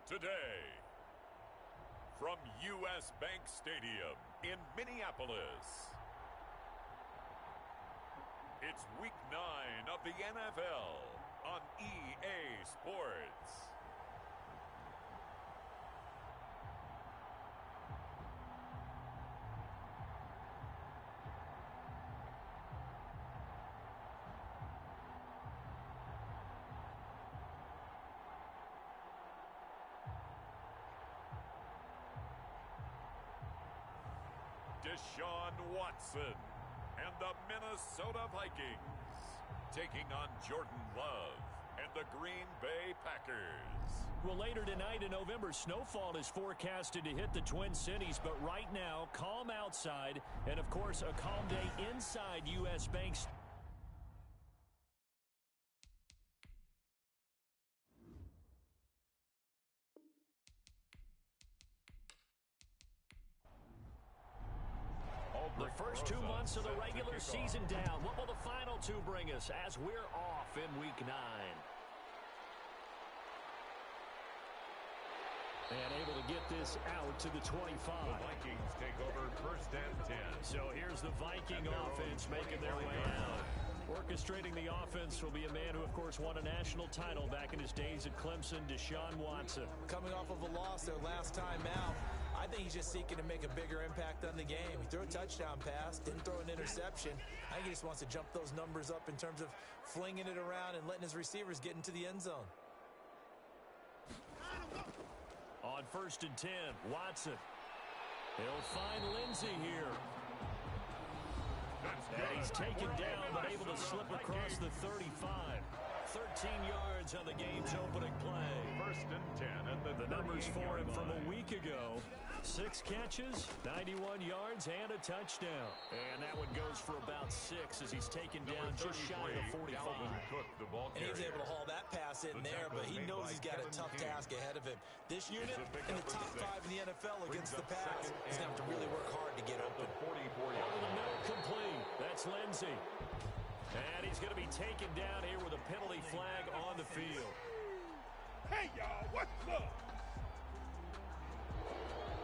today. From U.S. Bank Stadium in Minneapolis, it's Week 9 of the NFL on EA Sports. Deshaun Watson and the Minnesota Vikings taking on Jordan Love and the Green Bay Packers. Well, later tonight in November, snowfall is forecasted to hit the Twin Cities, but right now, calm outside, and of course, a calm day inside U.S. Bank. The first 2 months of the regular season down. What will the final two bring us as we're off in Week 9? And able to get this out to the 25. The Vikings take over first and 10. So here's the Viking offense making their way out. Orchestrating the offense will be a man who, of course, won a national title back in his days at Clemson, Deshaun Watson. Coming off of a loss their last time out, I think he's just seeking to make a bigger impact on the game. He threw a touchdown pass, didn't throw an interception. I think he just wants to jump those numbers up in terms of flinging it around and letting his receivers get into the end zone. On first and 10, Watson. He'll find Lindsey here. And he's taken down, but able to slip across the 35. 13 yards on the game's opening play. First and 10 at the numbers for him from a week ago. 6 catches, 91 yards, and a touchdown. And that one goes for about 6 as he's taken down just shy of the 45. And he was able to haul that pass in there, but he knows he's got a tough task ahead of him. This unit in the top 5 in the NFL against the pass. He's going to have to really work hard to get open. Over the middle, complete. That's Lindsey. And he's going to be taken down here with a penalty flag on the field. Hey, y'all, what's up?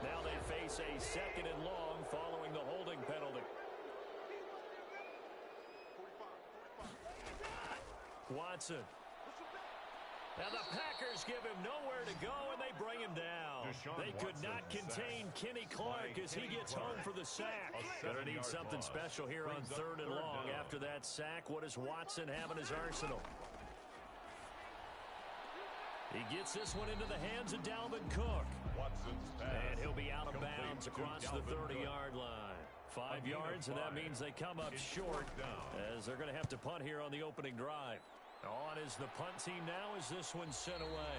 Now they face a second and long following the holding penalty. Watson. Now the Packers give him nowhere to go, and they bring him down. They could not contain Kenny Clark as he gets home for the sack. Gonna need something special here on third and long. After that sack, what does Watson have in his arsenal? He gets this one into the hands of Dalvin Cook. And he'll be out of bounds across the 30-yard line. 5 yards, and that means they come up short as they're going to have to punt here on the opening drive. On is the punt team now as this one's sent away.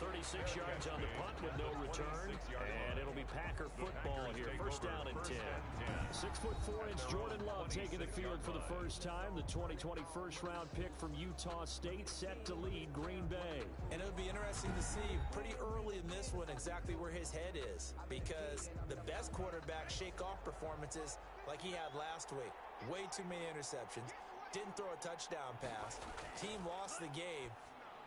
36 yards on the punt with no return, and it'll be Packer football here. First down and 10. 6'4" Jordan Love taking the field for the first time. The 2020 first-round pick from Utah State set to lead Green Bay. And it'll be interesting to see pretty early in this one exactly where his head is, because the best quarterback shake-off performances like he had last week. Way too many interceptions. Didn't throw a touchdown pass. Team lost the game.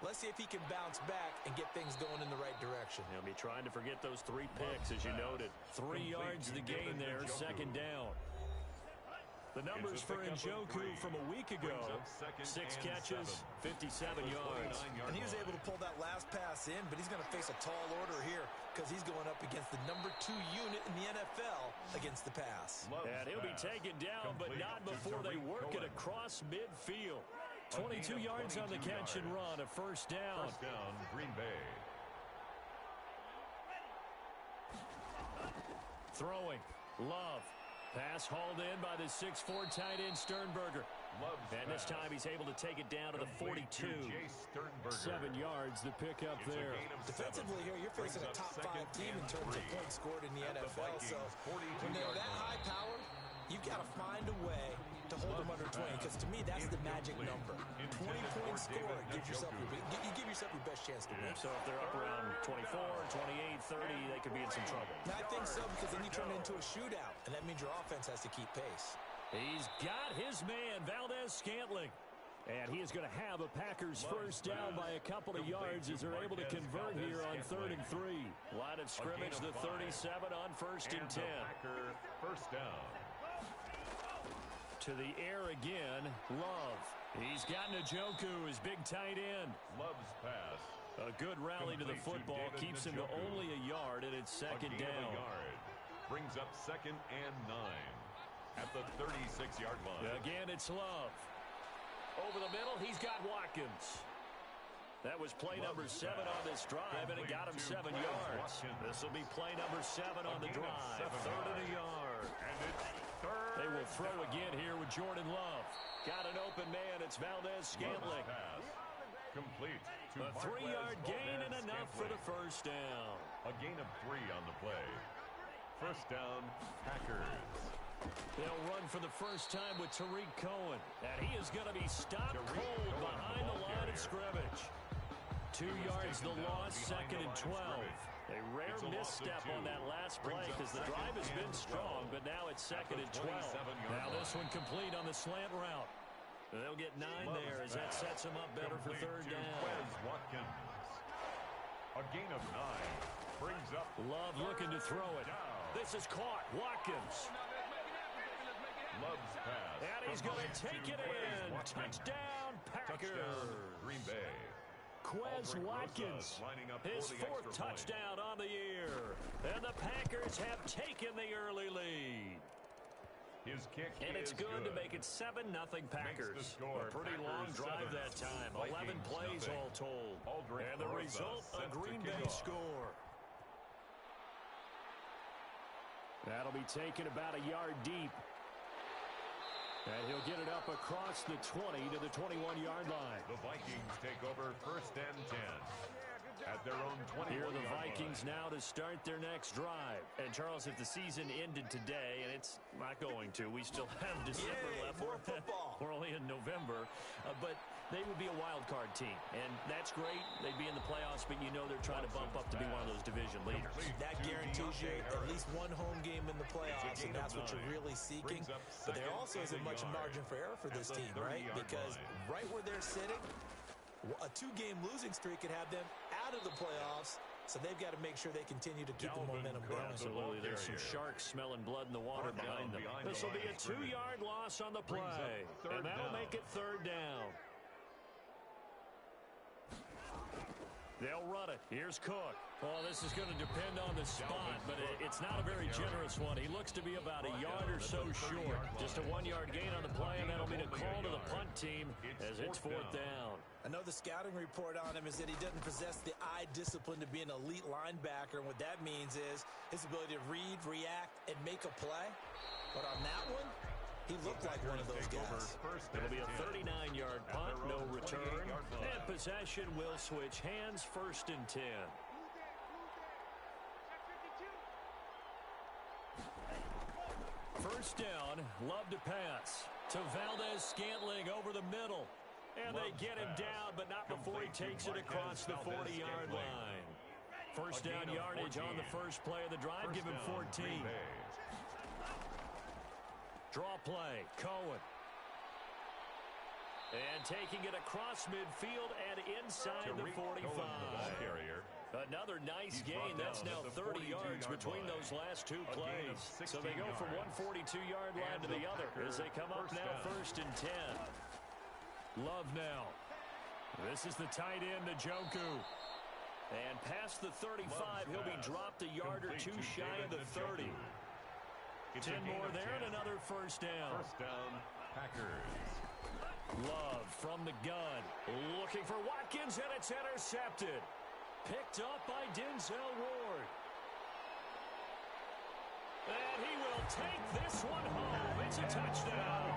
Let's see if he can bounce back and get things going in the right direction. He'll be trying to forget those 3 picks, as you noted. 3 yards to the gain there, second down. The numbers for Njoku from a week ago, 6 catches, 57 yards. And he was able to pull that last pass in, but he's going to face a tall order here because he's going up against the number 2 unit in the NFL against the pass. And he'll be taken down, but not before they work it across midfield. 22 yards on the catch and run, a first down. First down, Green Bay. Throwing, Love. Pass hauled in by the 6'4" tight end Sternberger. And this time he's able to take it down to the 42. 7 yards the pick up there. Defensively here, you're facing a top 5 team in terms of points scored in the NFL. So when they're that high power, you've got to find a way to hold them under 20, because to me that's the magic number. 20 points scored gives yourself you give yourself your best chance to win. So if they're up around 24, 28, 30, they could be in some trouble. And I think so, because then you turn it into a shootout, and that means your offense has to keep pace. He's got his man, Valdez Scantling. And he is going to have a Packers first down by a couple of yards as they're able to convert here on 3rd and 3. Line of scrimmage, the 37 on 1st and 10. Packer first down. To the air again, Love. He's got Njoku, his big tight end. Love's pass. A good rally to the football keeps him to only a yard, and it's second down. Brings up 2nd and 9 at the 36-yard line. Again, it's Love. Over the middle, he's got Watkins. That was play number 7 on this drive, and it got him 7 yards. This will be play number 7 on the drive. 3rd and a yard. And it's 3rd. They will throw again here with Jordan Love. Got an open man. It's Valdez-Scantling. Complete. A 3-yard gain and enough for the first down. A gain of 3 on the play. First down, Packers. They'll run for the first time with Tariq Cohen. And he is going to be stopped cold behind the line of scrimmage. 2 yards the loss, 2nd and 12. A rare misstep on that last play because the drive has been strong, but now it's 2nd and 12. Now this one complete on the slant route. They'll get 9 there as that sets them up better for 3rd down. Watkins. A gain of 9. Brings up Love looking to throw it. This is caught. Watkins. Love's pass. And he's going to take it in. Touchdown, Packers. Touchdown, Green Bay. Quez Watkins, his 4th touchdown on the year. And the Packers have taken the early lead. His kick and it's good to make it 7-0 Packers. A pretty long drive that time. 11 plays all told. And the result, a Green Bay score. That'll be taken about a yard deep. And he'll get it up across the 20 to the 21-yard line. The Vikings take over 1st and 10. At their own 20. Here are the Vikings now to start their next drive. And, Charles, if the season ended today, and it's not going to, we still have December left. More football. We're only in November. But they would be a wild card team. And that's great. They'd be in the playoffs, but you know they're trying to bump up to be one of those division leaders. That guarantees you at least one home game in the playoffs, and that's what you're really seeking. But there also isn't much margin for error for this team, right? Because right where they're sitting, a 2-game losing streak could have them out of the playoffs, so they've got to make sure they continue to keep the momentum going. Absolutely. There's some sharks smelling blood in the water behind them. This will be a 2-yard loss on the play, and that'll make it 3rd down. They'll run it. Here's Cook. Well, this is going to depend on the spot, but it's not a very generous one. He looks to be about a yard or so short. Just a 1-yard gain on the play, and that'll be the call to the punt team as it's 4th down. I know the scouting report on him is that he doesn't possess the eye discipline to be an elite linebacker, and what that means is his ability to read, react, and make a play. But on that one, he looked like one of those guys. It'll be a 39-yard punt, no return, and possession will switch hands, 1st and 10. First down, Love to pass to Valdez-Scantling over the middle. And they get him down, but not before he takes it across the 40-yard line. First down yardage on the first play of the drive, give him 14. Draw play, Cohen. And taking it across midfield and inside the 45. Another nice gain. That's now 30 yards between those last 2 plays. So they go from one 42-yard line to the other as they come up now 1st and 10. Love now. This is the tight end, Njoku. And past the 35, he'll be dropped a yard or 2 shy of the 30. 10 more there and another first down. First down, Packers. Love from the gun. Looking for Watkins, and it's intercepted. Picked up by Denzel Ward. And he will take this one home. It's a touchdown.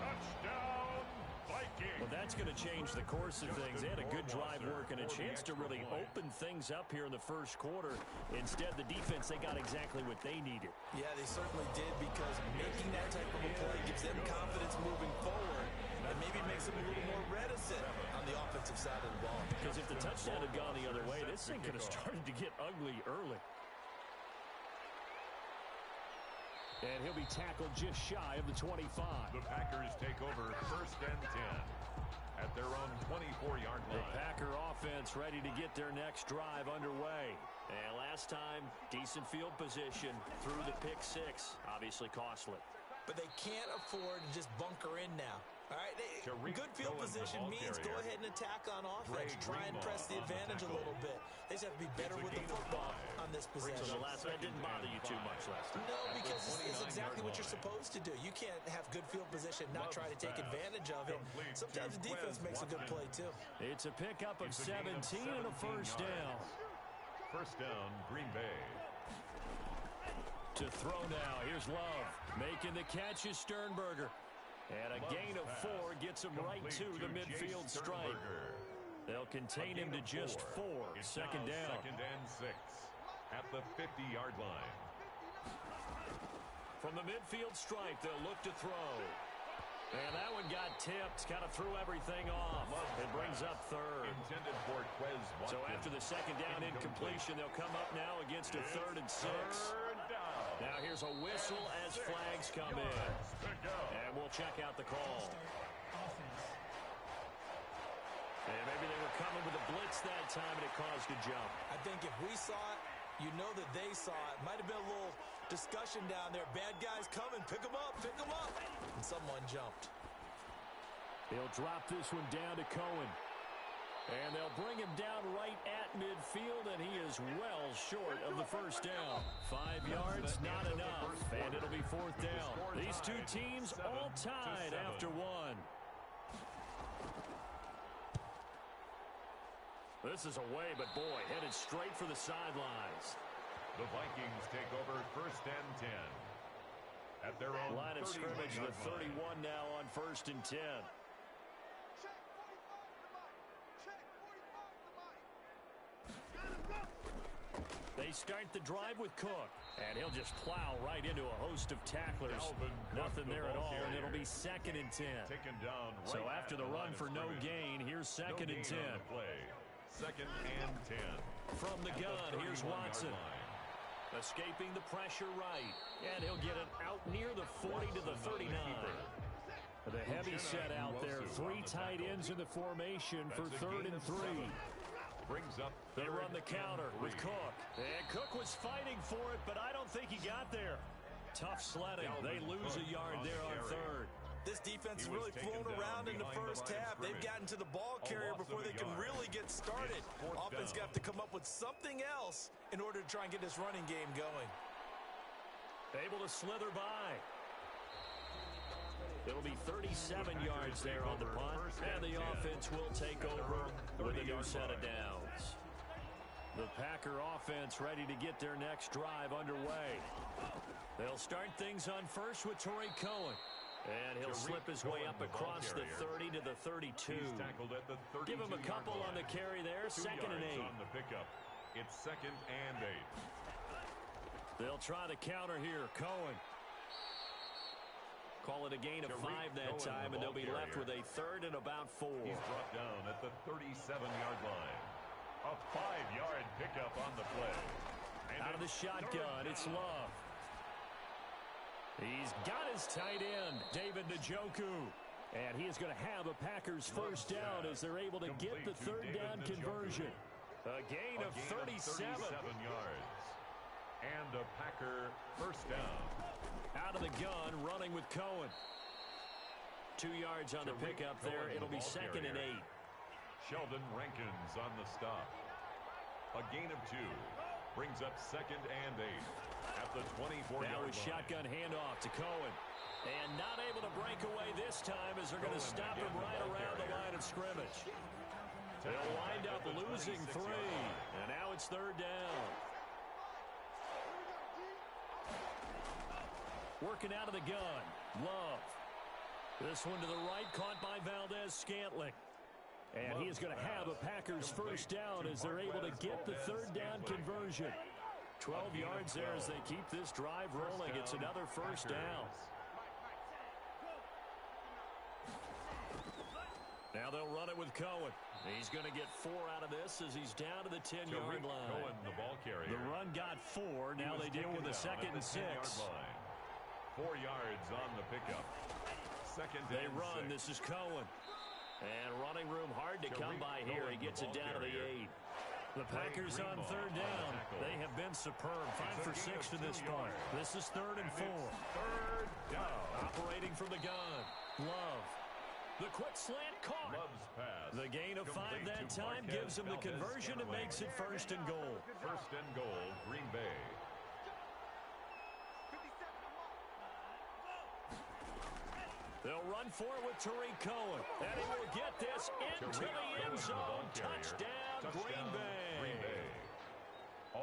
Touchdown, Vikings. Well, that's going to change the course of things. They had a good drive work and a chance to really open things up here in the first quarter. Instead, the defense, they got exactly what they needed. Yeah, they certainly did, because making that type of a play gives them confidence moving forward and maybe makes them a little more reticent on the offensive side of the ball. Because if the touchdown had gone the other way, this thing could have started to get ugly early. And he'll be tackled just shy of the 25. The Packers take over 1st and 10 at their own 24-yard line. The Packer offense ready to get their next drive underway. And last time, decent field position through the pick six. Obviously costly. But they can't afford to just bunker in now. All right, good field position means go ahead and attack on offense. Try and press the advantage a little bit. They just have to be better with the football on this possession. So the last one didn't bother you too much last time. No, because it's exactly what you're supposed to do. You can't have good field position, not try to take advantage of it. Sometimes the defense makes a good play, too. It's a pickup of 17 and a first down. 1st down, Green Bay. To throw now, here's Love. Making the catch is Sternberger. And a gain of 4 gets him right to the midfield stripe. They'll contain him to just 4. Second down. 2nd and 6 at the 50-yard line. From the midfield stripe, they'll look to throw. And that one got tipped, kind of threw everything off. It brings up 3rd. Intended for Quez Watkins. So after the second down incompletion, they'll come up now against a 3rd and 6. Now here's a whistle as flags come in. And we'll check out the call. And maybe they were coming with a blitz that time and it caused a jump. I think if we saw it, you know that they saw it. Might have been a little discussion down there. Bad guys coming. Pick them up. Pick them up. And someone jumped. He'll drop this one down to Cohen. And they'll bring him down right at midfield, and he is well short of the first down. 5 yards, not enough, and it'll be 4th down. These two teams all tied after 1. This is away, but boy, headed straight for the sidelines. The Vikings take over 1st and 10 at their own line of scrimmage, the 31 now on 1st and 10. They start the drive with Cook, and he'll just plow right into a host of tacklers. Nothing there at all, and it'll be 2nd and 10. So after the run for no gain, here's 2nd and 10. 2nd and 10. From the gun, here's Watson. Escaping the pressure right, and he'll get it out near the 40 to the 39. The heavy set out there, 3 tight ends in the formation for 3rd and 3. Brings up they run the counter with Cook. And Cook was fighting for it, but I don't think he got there. Tough sledding. They lose a yard there on 3rd. This defense has really flown around in the first half. They've gotten to the ball carrier before they can really get started. Offense got to come up with something else in order to try and get this running game going. Able to slither by. It'll be 37 yards there on the punt, and the offense will take over with a new set of downs. The Packer offense ready to get their next drive underway. They'll start things on first with Torrey Cohen. And he'll slip his way up across the 30 to the 32. Give him a couple on the carry there, 2nd and 8. On the pickup. It's 2nd and 8. They'll try the counter here, Cohen. Call it a gain of 5 that time, and they'll be left with a 3rd and about 4. He's brought down at the 37-yard line. A 5-yard pickup on the play. Out of the shotgun, it's Love. He's got his tight end, David Njoku. And he is going to have a Packers first down as they're able to get the 3rd down conversion. A gain of 37 yards. And a Packer first down. Out of the gun, running with Cohen. 2 yards on the pickup there. It'll be 2nd and 8. Sheldon Rankins on the stop. A gain of 2. Brings up 2nd and 8. At the 24-yard line. Now a shotgun handoff to Cohen. And not able to break away this time as they're going to stop him right around the line of scrimmage. They'll wind up losing 3. And now it's 3rd down. Working out of the gun. Love. This one to the right, caught by Valdez-Scantling. And he is going to have a Packers first down as they're able to get the 3rd down conversion. 12 yards there as they keep this drive rolling. It's another first down. Now they'll run it with Cohen. He's going to get 4 out of this as he's down to the 10-yard line. Cohen, the ball carrier. The run got 4. Now they deal with a 2nd and 6. 4 yards on the pickup. Second They and run. 6. This is Cohen. And running room hard to come by here. He gets it down to the 8. The Packers on third down. They have been superb. 5 for 6 to this point. This is 3rd and 4. Third down. Operating from the gun. Love. The quick slant caught. Love's pass. The gain of 5 that time gives him the conversion and makes it 1st and goal. 1st and goal, Green Bay. They'll run for it with Tariq Cohen. And he will get this into the end zone. Touchdown, Green Bay.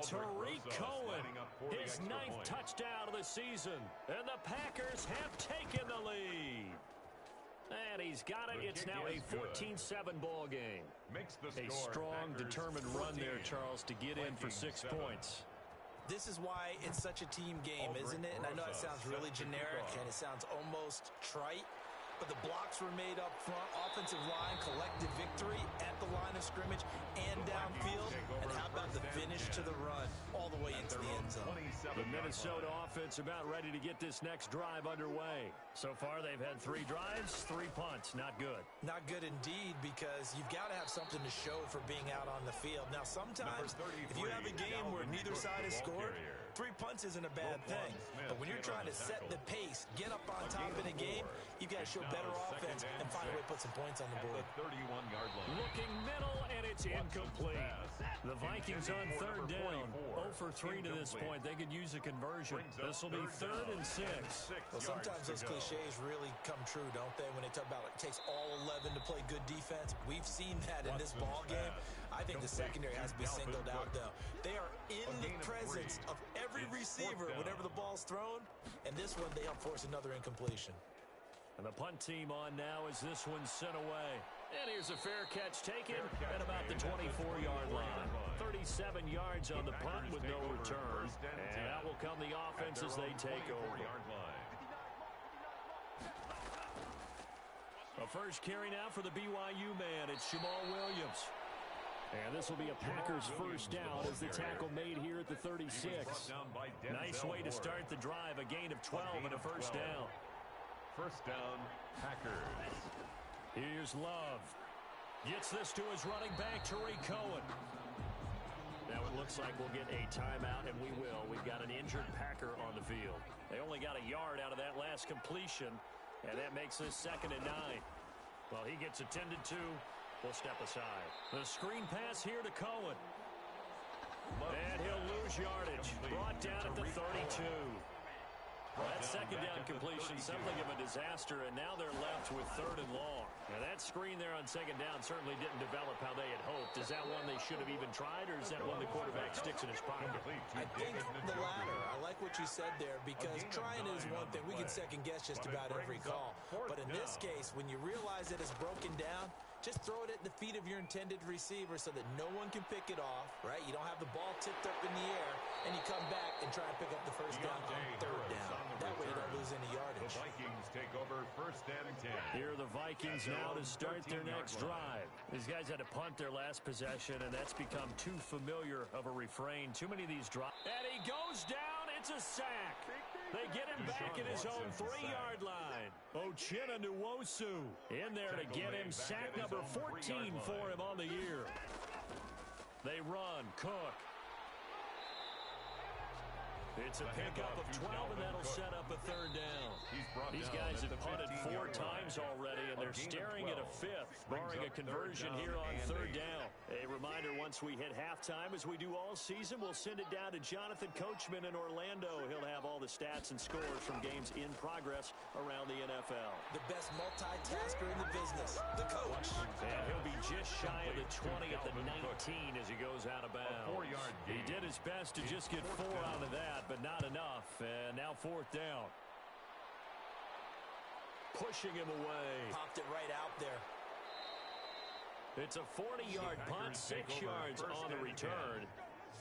Tariq Cohen, his 9th touchdown of the season. And the Packers have taken the lead. And he's got it. It's now a 14-7 ball game. A strong, determined run there, Charles, to get in for 6 points. This is why it's such a team game, isn't it? And I know it sounds really generic and it sounds almost trite, but the blocks were made up front. Offensive line, collective victory at the line of scrimmage and downfield. And how about the finish to the run all the way into the end zone? The Minnesota offense about ready to get this next drive underway. So far, they've had 3 drives, 3 punts. Not good. Not good indeed, because you've got to have something to show for being out on the field. Now, sometimes if you have a game where neither side has scored, 3 punts isn't a bad thing. But when you're trying to set the pace, get up on top in a game, you've got to show better offense and find a way to put some points on the board. 31-yard line. Looking middle, and it's incomplete. The Vikings on third down. 0 for 3 to this point. They could use a conversion. This will be 3rd and 6. Well, sometimes those cliches really come true, don't they? When they talk about it takes all 11 to play good defense. We've seen that in this ball game. I think the secondary has to be singled out, though. They are in the presence of every receiver whenever the ball's thrown. And this one, they'll force another incompletion. And the punt team on now as this one's sent away. And here's a fair catch taken at about the 24-yard line. 37 yards on the punt with no return. And out will come the offense as they take over. A first carry now for the BYU man. It's Jamal Williams. And this will be a Packers first down as the tackle made here at the 36. Nice way to start the drive. A gain of 12 and a first down. First down, Packers. Here's Love. Gets this to his running back, Tariq Cohen. Now it looks like we'll get a timeout, and we will. We've got an injured Packer on the field. They only got a yard out of that last completion, and that makes this 2nd and 9. Well, he gets attended to. We'll step aside. The screen pass here to Cohen. And he'll lose yardage. Brought down at the 32. That second down completion, something of a disaster, and now they're left with 3rd and long. Now that screen there on 2nd down certainly didn't develop how they had hoped. Is that one they should have even tried, or is that one the quarterback sticks in his pocket? I think the latter. I like what you said there, because trying is one thing. We can second guess just about every call. But in this case, when you realize that it's broken down, just throw it at the feet of your intended receiver so that no one can pick it off, right? You don't have the ball tipped up in the air, and you come back and try to pick up the first down on 3rd down. That way you don't lose any yardage. The Vikings take over 1st and 10. Here are the Vikings now to start their next drive. These guys had to punt their last possession, and that's become too familiar of a refrain. Too many of these drives. And he goes down. It's a sack. They get him back at his own 3-yard line. Uchenna Nwosu in there to get him sack number 14 for him on the year. They run. Cook. It's a pickup of 12, and that'll set up a 3rd down. These guys have punted 4 times already, and they're staring at a 5th, barring a conversion here on 3rd down. A reminder, once we hit halftime, as we do all season, we'll send it down to Jonathan Coachman in Orlando. He'll have all the stats and scores from games in progress around the NFL. The best multitasker in the business, the coach. And he'll be just shy of the 20 at the 19 as he goes out of bounds. He did his best to just get 4 out of that, but not enough. And now 4th down. Pushing him away. Popped it right out there. It's a 40-yard punt, 6 yards on the return.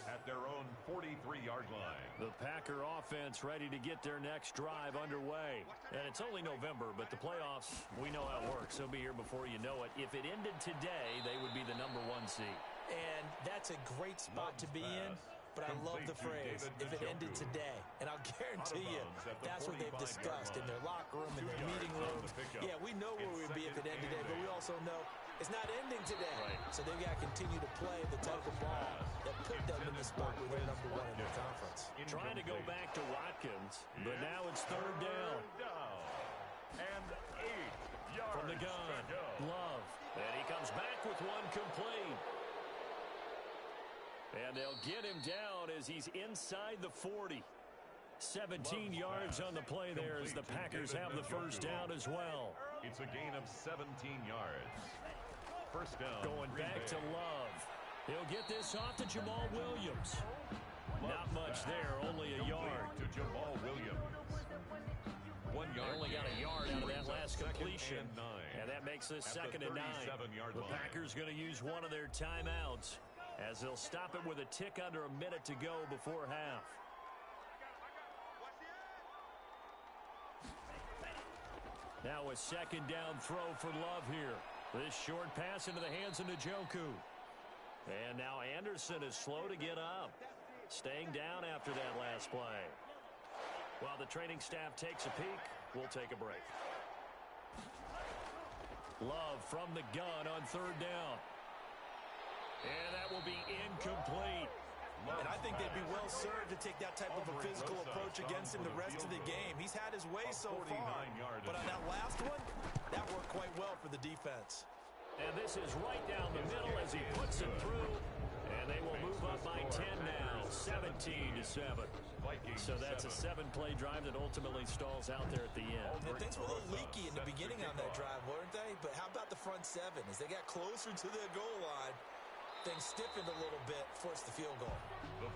At their own 43-yard line. The Packer offense ready to get their next drive underway. And it's only November, but the playoffs, we know how it works. They'll be here before you know it. If it ended today, they would be the #1 seed. And that's a great spot to be in. but I love the phrase, if it ended today. And I'll guarantee you, that's what they've discussed in their locker room, in their meeting rooms. Yeah, we know where we'd be if it ended today, but we also know it's not ending today. So they've got to continue to play the type of ball that put them in the spot where they're number one in their conference. Trying to go back to Watkins, but now it's third down. And 8 yards from the gun. Love. And he comes back with one complete. And they'll get him down as he's inside the 40. 17 yards on the play there as the Packers have the first down as well. It's a gain of 17 yards. First down. Going back to Love. He'll get this off to Jamal Williams. Not much there, only a yard. To Jamal Williams. 1 yard. They only got a yard out of that last completion. And that makes this second and 9. The Packers going to use one of their timeouts as they'll stop it with a tick under a minute to go before half. Now a second down throw for Love here. This short pass into the hands of Njoku. And now Anderson is slow to get up. Staying down after that last play. While the training staff takes a peek, we'll take a break. Love from the gun on third down. And that will be incomplete. And I think they'd be well served to take that type of a physical approach against him the rest of the game. He's had his way so far. But on that last one, that worked quite well for the defense. And this is right down the middle as he puts it through. And they will move up by 10 now, 17-7. So that's a 7-play drive that ultimately stalls out there at the end. And things were a little leaky in the beginning on that drive, weren't they? But how about the front 7? As they got closer to the goal line, things stiffened a little bit, forced the field goal.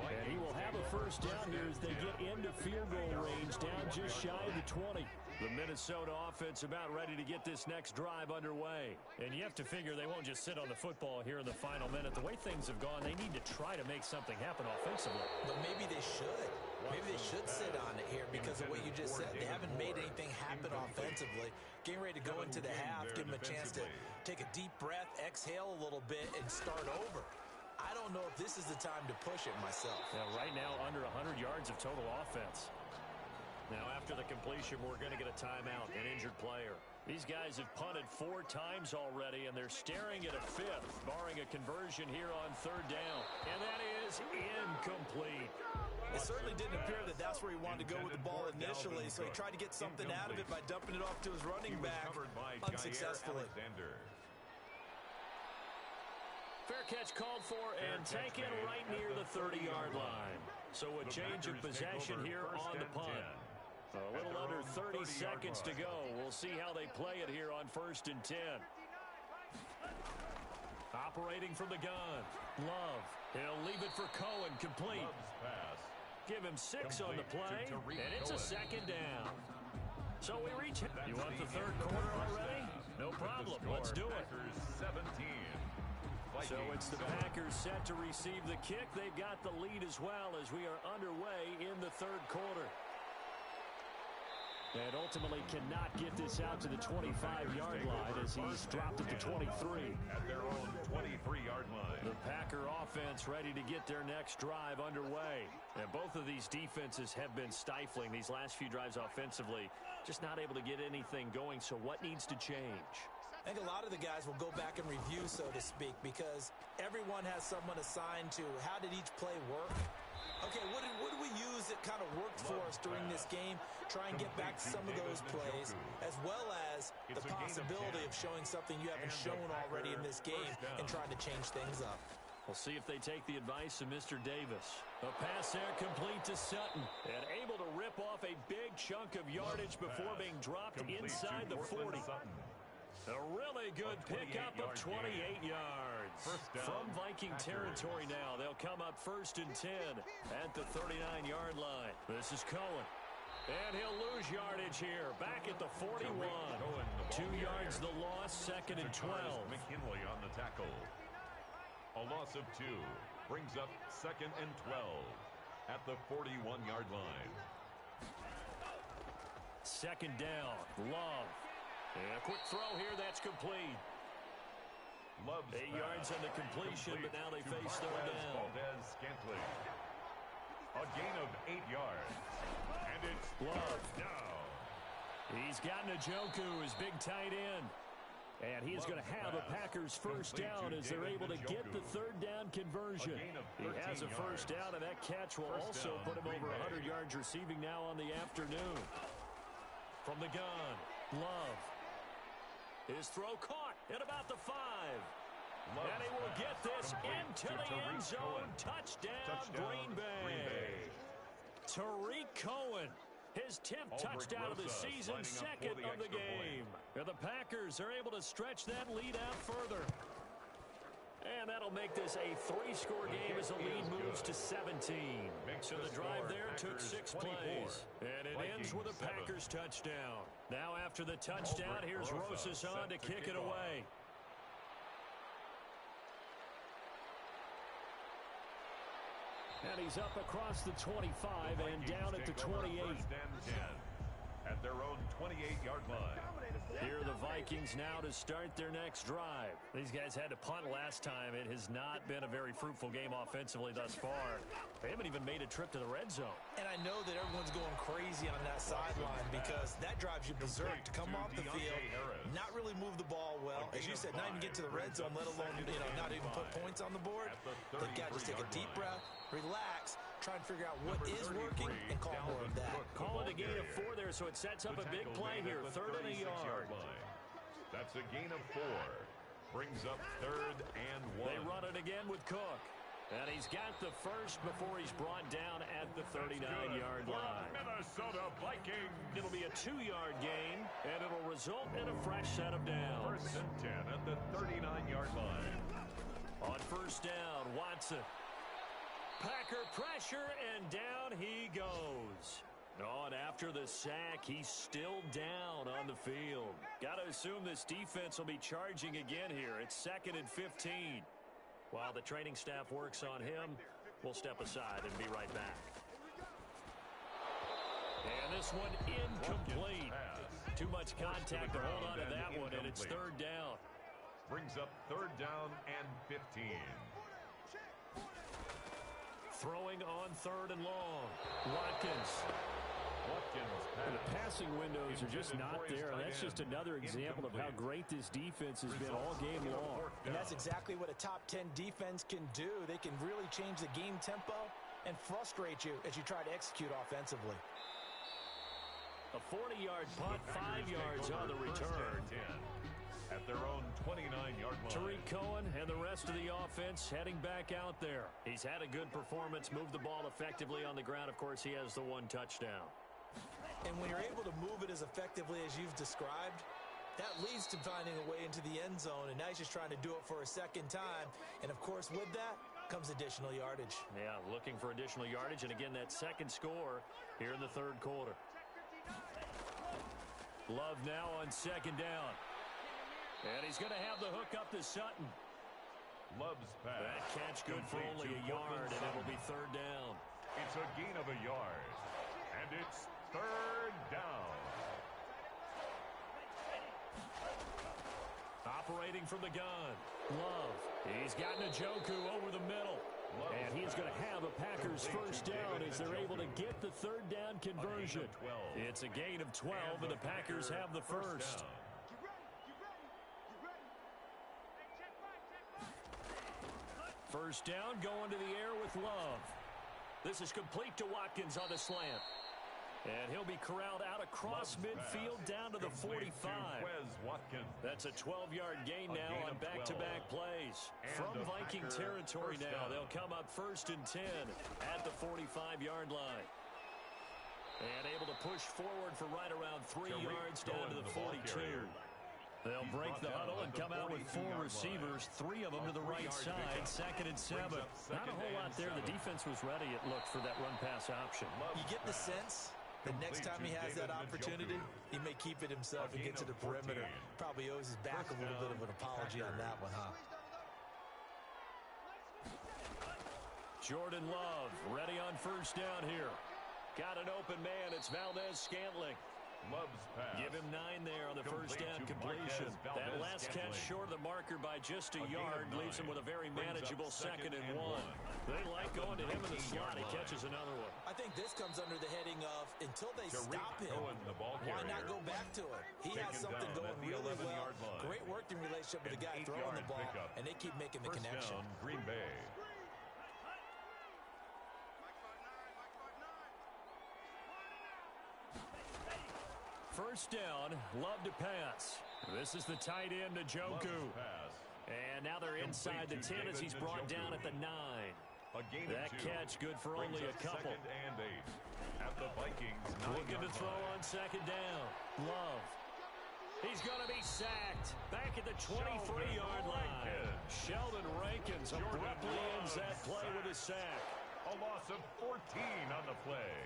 And he will have a first down here as they get into field goal range, down just shy of the 20. The Minnesota offense about ready to get this next drive underway. And you have to figure they won't just sit on the football here in the final minute. The way things have gone, they need to try to make something happen offensively. But maybe they should. Maybe they should sit on it here because of what you just said. They haven't made anything happen offensively. Getting ready to go into the half, give them a chance to take a deep breath, exhale a little bit, and start over. I don't know if this is the time to push it myself. Yeah, right now, under 100 yards of total offense. Now, after the completion, we're going to get a timeout, an injured player. These guys have punted 4 times already, and they're staring at a 5th, barring a conversion here on third down. And that is incomplete. It certainly didn't appear that that's where he wanted to go with the ball initially, so he tried to get something out of it by dumping it off to his running back unsuccessfully. Fair catch called for and taken right near the 30-yard line. So a change of possession here on the punt. A little under 30 seconds to go. We'll see how they play it here on 1st and 10. Operating from the gun. Love. He'll leave it for Cohen. Complete. Give him 6 on the play, and it's a second down. So we reach it. You want the third quarter already? No problem. Let's do it. So it's the Packers set to receive the kick. They've got the lead as well as we are underway in the third quarter. And ultimately cannot get this out to the 25-yard line as he's dropped at the 23. At their own 23-yard line. The Packer offense ready to get their next drive underway. And both of these defenses have been stifling these last few drives offensively. Just not able to get anything going. So what needs to change? I think a lot of the guys will go back and review, so to speak, because everyone has someone assigned to how did each play work. Okay, what did we use that kind of worked for us during this game? Try and get back to some of those plays, as well as the possibility of showing something you haven't shown already in this game and trying to change things up. We'll see if they take the advice of Mr. Davis. A pass there complete to Sutton, and able to rip off a big chunk of yardage before being dropped inside the 40. A really good pickup of 28 yards. From Viking territory now. They'll come up 1st and 10 at the 39-yard line. This is Cohen. And he'll lose yardage here. Back at the 41. 2 yards the loss, 2nd and 12. McKinley on the tackle. A loss of 2 brings up 2nd and 12 at the 41-yard line. Second down. Love. And a quick throw here, that's complete. 8 yards on the completion, but now they face third down. A gain of 8 yards. And it's Love down. He's got Njoku, his big tight end. And he's going to have a Packers first down as they're able to get the third down conversion. He has a first down, and that catch will also put him over 100 yards receiving now on the afternoon. From the gun, Love. His throw caught at about the 5. And he will get this into the end zone. Touchdown, Green Bay. Tariq Cohen. His 10th touchdown of the season, second of the game. And the Packers are able to stretch that lead out further. And that'll make this a 3-score game as the lead moves to 17. So the drive there took 6 plays. And it ends with a Packers touchdown. Now after the touchdown, here's Rosas on to kick it away. And he's up across the 25 and down at the 28. At their own 28-yard line. Here are the Vikings now to start their next drive. These guys had to punt last time. It has not been a very fruitful game offensively thus far. They haven't even made a trip to the red zone. And I know that everyone's going crazy on that sideline because that drives you berserk to come off the field, not really move the ball well. As you said, not even get to the red zone, let alone, not even put points on the board. They've got to just take a deep breath, relax, try and figure out what is working and call more of that. Call it a gain of 4 there, so it sets up a big play here. 3rd and a yard. That's a gain of 4. Brings up 3rd and 1. They run it again with Cook. And he's got the first before he's brought down at the 39-yard line. Minnesota Vikings. It'll be a 2-yard gain, and it'll result in a fresh set of downs. 1st and 10 at the 39-yard line. On first down, Watson. Packer pressure, and down he goes. Oh, and after the sack, he's still down on the field. Got to assume this defense will be charging again here. It's 2nd and 15. While the training staff works on him, we'll step aside and be right back. And this one incomplete. Too much contact to hold on to that one, and it's 3rd down. Brings up 3rd down and 15. Throwing on 3rd and long. Watkins. And the passing windows are just not there. That's just another example of how great this defense has been all game long. And that's exactly what a top 10 defense can do. They can really change the game tempo and frustrate you as you try to execute offensively. A 40-yard punt, 5 yards on the return. At their own 29-yard line. Tariq Cohen and the rest of the offense heading back out there. He's had a good performance, moved the ball effectively on the ground. Of course, he has the 1 touchdown. And when you're able to move it as effectively as you've described, that leads to finding a way into the end zone, and now he's just trying to do it for a second time. And, of course, with that comes additional yardage. Yeah, looking for additional yardage, and again, that second score here in the 3rd quarter. Love now on 2nd down. And he's going to have the hook up to Sutton. Love's pass. That catch good for only a yard, and it'll be 3rd down. It's a gain of a yard. And it's 3rd down. Operating from the gun. Love. He's got Njoku over the middle. And he's going to have a Packers first down as they're able to get the 3rd down conversion. It's a gain of 12, and the Packers have the first. First down, going to the air with Love. This is complete to Watkins on the slant. And he'll be corralled out across midfield down to the 45. That's a 12-yard gain now on back-to-back plays. From Viking territory now, they'll come up 1st and 10 at the 45-yard line. And able to push forward for right around 3 yards down to the 42. They'll break the huddle and come out with 4 receivers, 3 of them to the right side, 2nd and 7. Not a whole lot there. The defense was ready, it looked, for that run-pass option. You get the sense the next time he has that opportunity, he may keep it himself and get to the perimeter. Probably owes his back a little bit of an apology on that one, huh? Jordan Love ready on first down here. Got an open man. It's Valdez-Scantling. Love's pass. Give him 9 there on the first down completion. That last catch short of the marker by just a yard leaves him with a very manageable 2nd and 1. They like going to him in the slot. He catches another one. I think this comes under the heading of until they stop him, why not go back to him? He has something going really well. Great working relationship with the guy throwing the ball, and they keep making the connection. Green Bay. First down, Love to pass. This is the tight end, Njoku. And now they're inside the 10 as he's brought down at the 9. That catch good for only a couple. Second and 8 at the Vikings. Looking to throw on second down. Love. He's going to be sacked. Back at the 23-yard line. Sheldon Rankins abruptly ends that play with a sack. A loss of 14 on the play.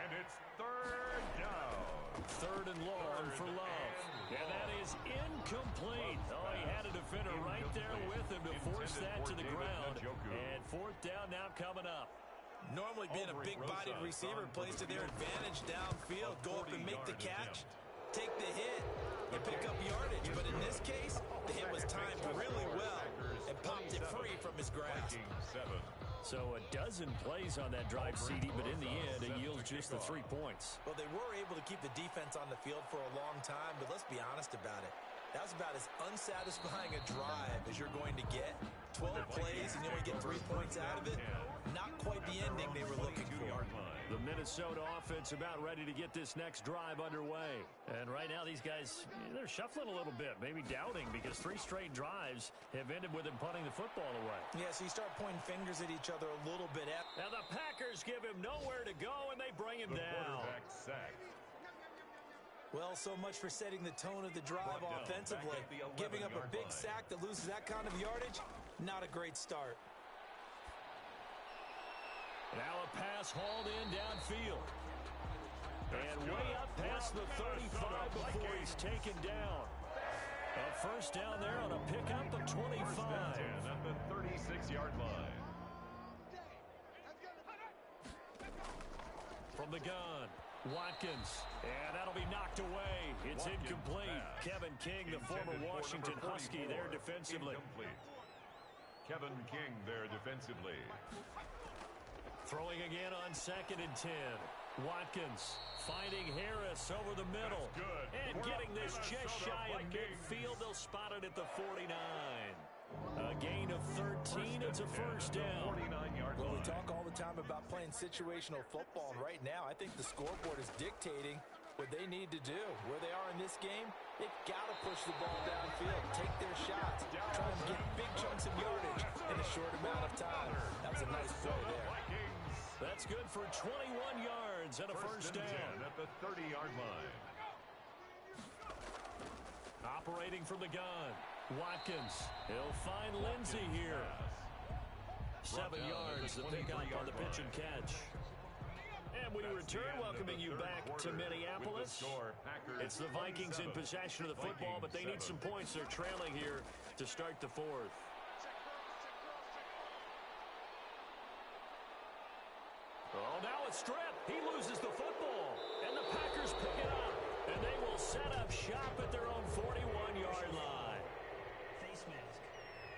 And it's third down. Third and long for Love. And that is incomplete. Oh, he had a defender right there with him to force that to the ground. And fourth down now coming up. Normally being a big-bodied receiver plays to their advantage downfield. Go up and make the catch, take the hit, and pick up yardage. But in this case, the hit was timed really well and popped it free from his grasp. So a dozen plays on that drive, CD, but in the end, it yields just the 3 points. Well, they were able to keep the defense on the field for a long time, but let's be honest about it. That was about as unsatisfying a drive as you're going to get. 12 plays and you only get 3 points out of it. Not quite the ending they were looking for. The Minnesota offense about ready to get this next drive underway. And right now these guys, they're shuffling a little bit, maybe doubting, because 3 straight drives have ended with them punting the football away. Yeah, so you start pointing fingers at each other a little bit. Now the Packers give him nowhere to go, and they bring him down. Well, so much for setting the tone of the drive offensively. Giving up a big sack that loses that kind of yardage, not a great start. Now a pass hauled in downfield. And way up past the 35 before he's taken down. A first down there on a pickup of 25. At the 36-yard line. From the gun, Watkins. And that'll be knocked away. It's incomplete. Kevin King, the former Washington Husky, there defensively. Kevin King there defensively. Throwing again on second and 10. Watkins finding Harris over the middle. And getting this just shy of midfield. They'll spot it at the 49. A gain of 13. It's a first down. Well, we talk all the time about playing situational football. And right now, I think the scoreboard is dictating what they need to do. Where they are in this game, they've got to push the ball downfield, take their shots, try to get big chunks of yardage in a short amount of time. That was a nice play there. That's good for 21 yards and a first down. At the 30-yard line. Operating from the gun, Watkins. He'll find Lindsey here. 7 yards, the pickup on the pitch and catch. And we return, welcoming you back to Minneapolis. It's the Vikings in possession of the football, but they need some points. They're trailing here to start the fourth. Oh, now it's stripped. He loses the football. And the Packers pick it up. And they will set up shop at their own 41-yard line. Face mask.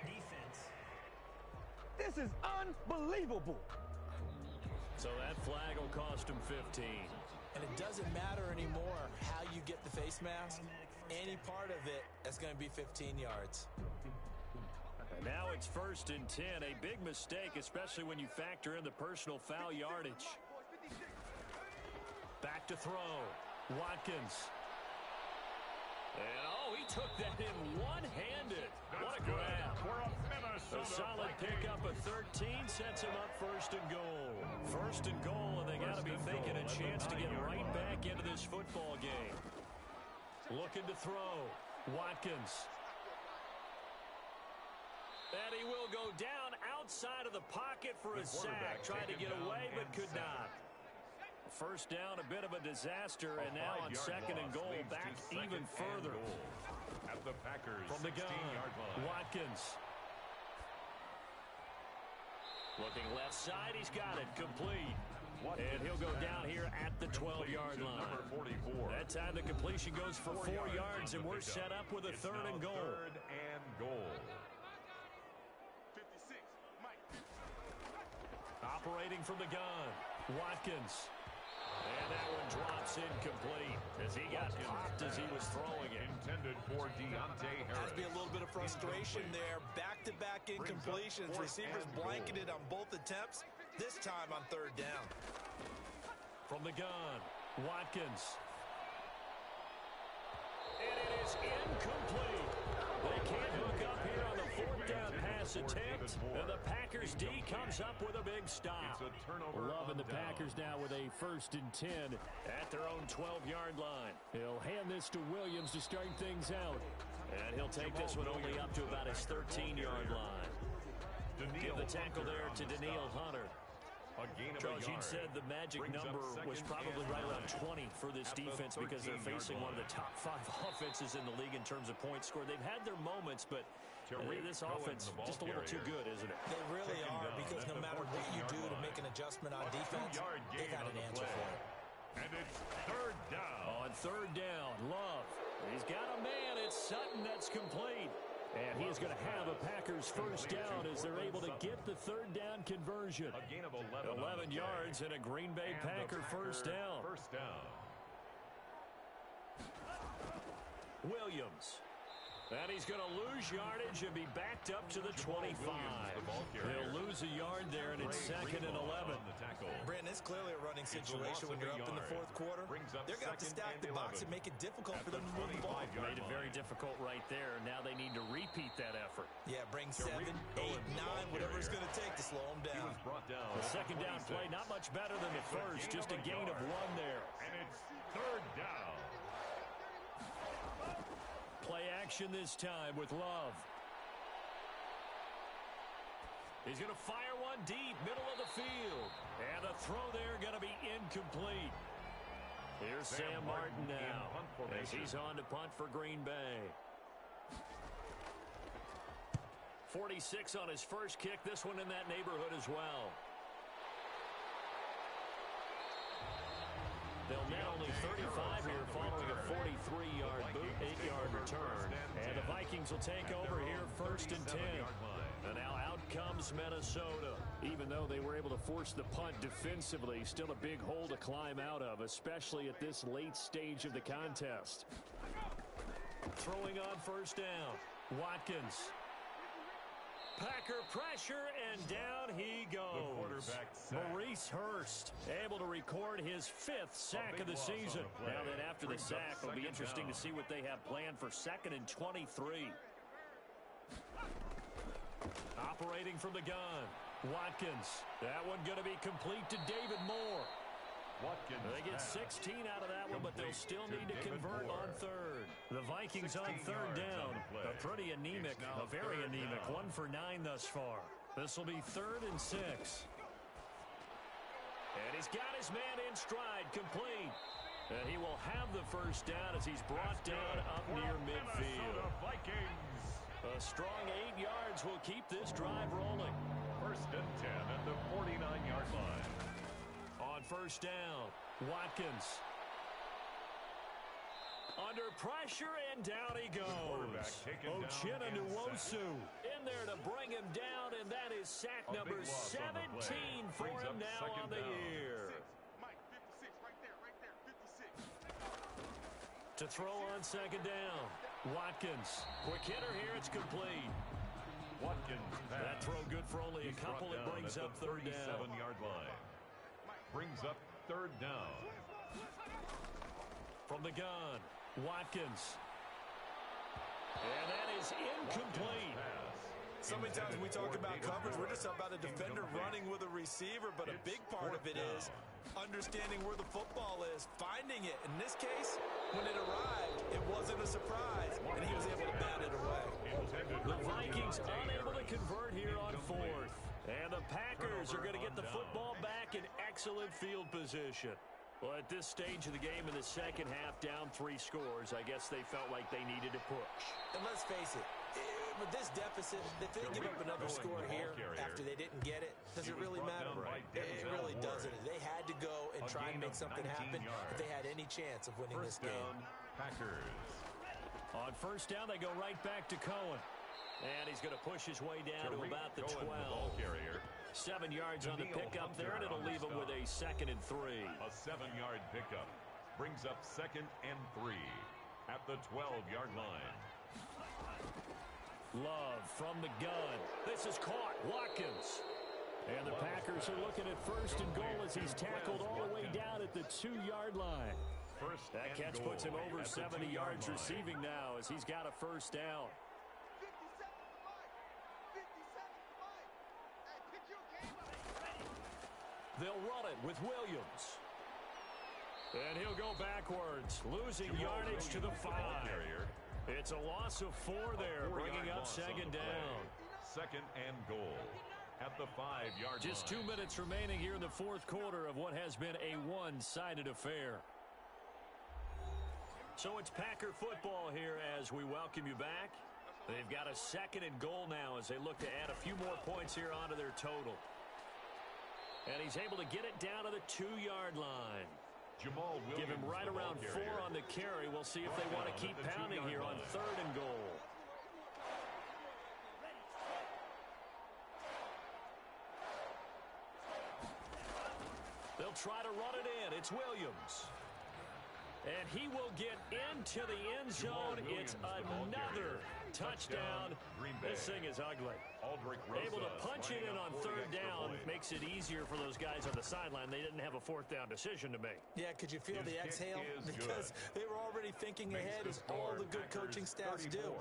Defense. This is unbelievable. So that flag will cost him 15. And it doesn't matter anymore how you get the face mask. Any part of it is going to be 15 yards. And now it's first and 10. A big mistake, especially when you factor in the personal foul yardage. Back to throw. Watkins. And, oh, he took that in one-handed. What a grab. A solid pickup of 13 sets him up first and goal. First and goal, and they got to be thinking a chance to get right back into this football game. Looking to throw. Watkins. And he will go down outside of the pocket for a sack. Tried to get away, but could not. First down, a bit of a disaster, and now on second and goal, back even further. At the Packers, from the gun, Watkins. Looking left side, he's got it, complete. And he'll go down here at the 12-yard line. That time the completion goes for 4 yards, and we're set up with a third and goal. Operating from the gun, Watkins. And that one drops incomplete as he got popped as he was throwing it. Intended for Deontay Harris. Has to be a little bit of frustration there. Back-to-back incompletions. Receivers blanketed on both attempts, this time on third down. From the gun, Watkins. And it is incomplete. They can't hook up here on the fourth down pass attempt. And the Packers D comes up with a big stop. It's a turnover. Loving the Packers now with a 1st and 10 at their own 12-yard line. He'll hand this to Williams to start things out. And he'll take this one only up to about his 13-yard line. Give the tackle there to Danielle Hunter. Charles, you'd said the magic number was probably right around 20 for this defense because they're facing one of the top 5 offenses in the league in terms of points scored. They've had their moments, but this offense just a little too good, isn't it? They really are, because no matter what you do to make an adjustment on defense, they got an answer for it. And it's third down. On third down, Love. He's got a man. It's Sutton that's complete. And he is going to have a Packers first down as they're able to get the third down conversion. A gain of 11 yards and a Green Bay Packer first down. Williams. And he's going to lose yardage and be backed up to the 25. They'll lose a yard there, and it's 2nd and 11. Brandon, it's clearly a running situation when you're up in the fourth quarter. They're going to have to stack the box and make it difficult for them to move the ball. Made it very difficult right there. Now they need to repeat that effort. Yeah, bring 7, 8, 9, whatever it's going to take to slow them down. The second down play, not much better than the first. Just a gain of 1 there. And it's third down. Play action this time with Love. He's going to fire one deep, middle of the field. And the throw there going to be incomplete. Here's Sam Martin now as he's on to punt for Green Bay. 46 on his first kick. This one in that neighborhood as well. They'll net only 35 here following a 43-yard boot, 8-yard return. And the Vikings will take over here 1st and 10. And now out comes Minnesota. Even though they were able to force the punt defensively, still a big hole to climb out of, especially at this late stage of the contest. Throwing on first down, Watkins. Packer pressure, and down he goes. Maurice Hurst able to record his 5th sack of the season. Now then, after the sack, it'll be interesting to see what they have planned for 2nd and 23. Operating from the gun, Watkins. That one going to be complete to David Moore. They get 16 out of that one, but they'll still need to convert on third. The Vikings on third down. A pretty anemic, a very anemic. 1 for 9 thus far. This will be 3rd and 6. And he's got his man in stride, complete. And he will have the first down as he's brought down up near midfield. A strong 8 yards will keep this drive rolling. 1st and 10 at the 49-yard line. On first down, Watkins. Under pressure, and down he goes. Uchenna Nwosu in there to bring him down, and that is sack number 17 for him now on the year. To throw on 2nd down, Watkins. Quick hitter here, it's complete. That throw good for only a couple. It brings up 3rd down. 37-yard line. Brings up 3rd down. From the gun, Watkins. And that is incomplete. So many times when we talk about coverage, we're just about a defender running with a receiver, but a big part of it is understanding where the football is, finding it. In this case, when it arrived, it wasn't a surprise, and he was able to bat it away. The Vikings unable to convert here on 4th. And the Packers are going to get the football back in excellent field position. Well, at this stage of the game in the second half, down 3 scores, I guess they felt like they needed to push. And let's face it, with this deficit, if they give up another score here after they didn't get it, does it really matter? It really doesn't. They had to go and try and make something happen if they had any chance of winning this game. Packers. On first down, they go right back to Cohen. And he's going to push his way down to about the 12. 7 yards on the pickup there, and it'll leave him with a 2nd and 3. A 7-yard pickup brings up 2nd and 3 at the 12-yard line. Love from the gun. This is caught. Watkins. And the Packers are looking at 1st and goal as he's tackled all the way down at the 2-yard line. That catch puts him over 70 yards receiving now as he's got a 1st down. They'll run it with Williams. And he'll go backwards, losing yardage to the 5. It's a loss of 4 there, bringing up 2nd down. 2nd and goal at the 5-yard line. Just 2 minutes remaining here in the 4th quarter of what has been a one-sided affair. So it's Packer football here as we welcome you back. They've got a 2nd and goal now as they look to add a few more points here onto their total. And he's able to get it down to the 2-yard line. Give him right around 4 on the carry. We'll see if they want to keep pounding here on 3rd and goal. They'll try to run it in. It's Williams. And he will get into the end zone. It's another touchdown. This thing is ugly. Able to punch it in on 3rd down makes it easier for those guys on the sideline. They didn't have a 4th down decision to make. Yeah, could you feel the exhale? Because they were already thinking ahead, as all the good coaching staffs do.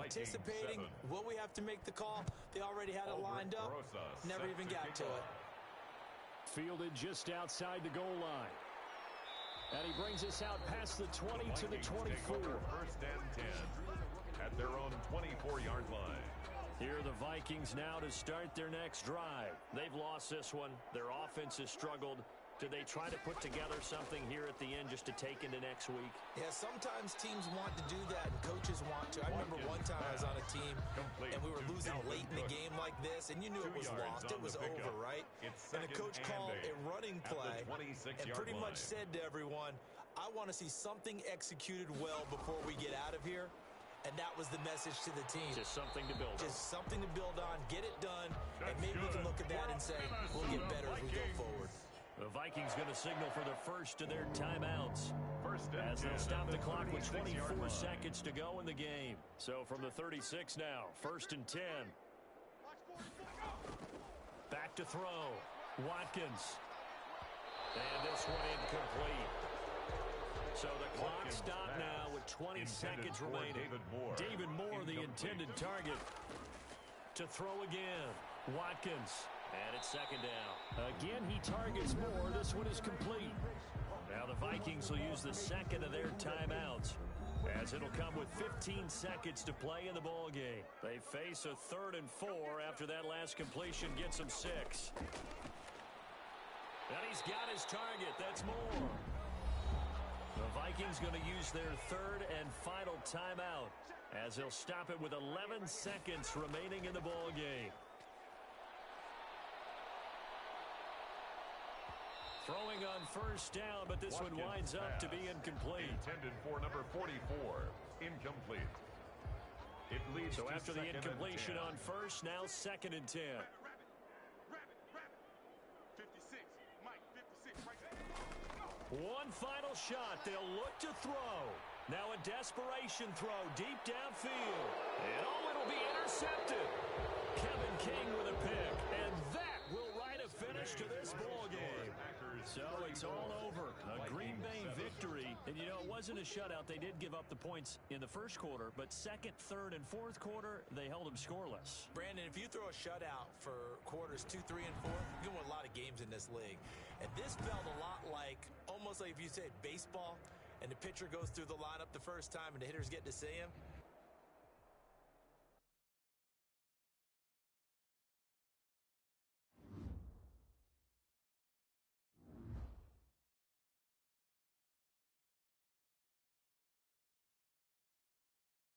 Anticipating, will we have to make the call? They already had it lined up. Never even got to it. Fielded just outside the goal line. And he brings us out past the 20 to the 24. 1st and 10 at their own 24-yard line. Here are the Vikings now to start their next drive. They've lost this one. Their offense has struggled. Do they try to put together something here at the end just to take into next week? Yeah, sometimes teams want to do that and coaches want to. I remember one time I was on a team and we were losing late in the game like this, and you knew it was lost. It was over, right? And the coach called a running play and pretty much said to everyone, I want to see something executed well before we get out of here. And that was the message to the team. Just something to build on. Just something to build on, get it done, and maybe we can look at that and say, we'll get better as we go forward. The Vikings going to signal for the first of their timeouts as they'll stop the clock with 24 seconds to go in the game. So from the 36 now, 1st and 10. Back to throw. Watkins. And this one incomplete. So the clock stopped now with 20 seconds remaining. David Moore, the intended target. To throw again. Watkins. And it's 2nd down. Again, he targets Moore. This one is complete. Now the Vikings will use the 2nd of their timeouts, as it'll come with 15 seconds to play in the ball game. They face a 3rd and 4 after that last completion gets them 6. And he's got his target. That's Moore. The Vikings going to use their 3rd and final timeout, as they'll stop it with 11 seconds remaining in the ball game. Throwing on 1st down, but this one winds up to be incomplete. Intended for number 44, incomplete. It leads so to after the incompletion on 1st, now 2nd and 10. 56, Mike, 56, right there. One final shot. They'll look to throw. Now a desperation throw deep downfield. And it'll be intercepted. Kevin King with a pick. And that will write a finish to this ball game. So it's all over. A Green Bay victory. And, you know, it wasn't a shutout. They did give up the points in the 1st quarter, but 2nd, 3rd, and 4th quarter, they held them scoreless. Brandon, if you throw a shutout for quarters 2, 3, and 4, you can win a lot of games in this league. And this felt a lot like, almost like if you said baseball, and the pitcher goes through the lineup the first time and the hitters get to see him.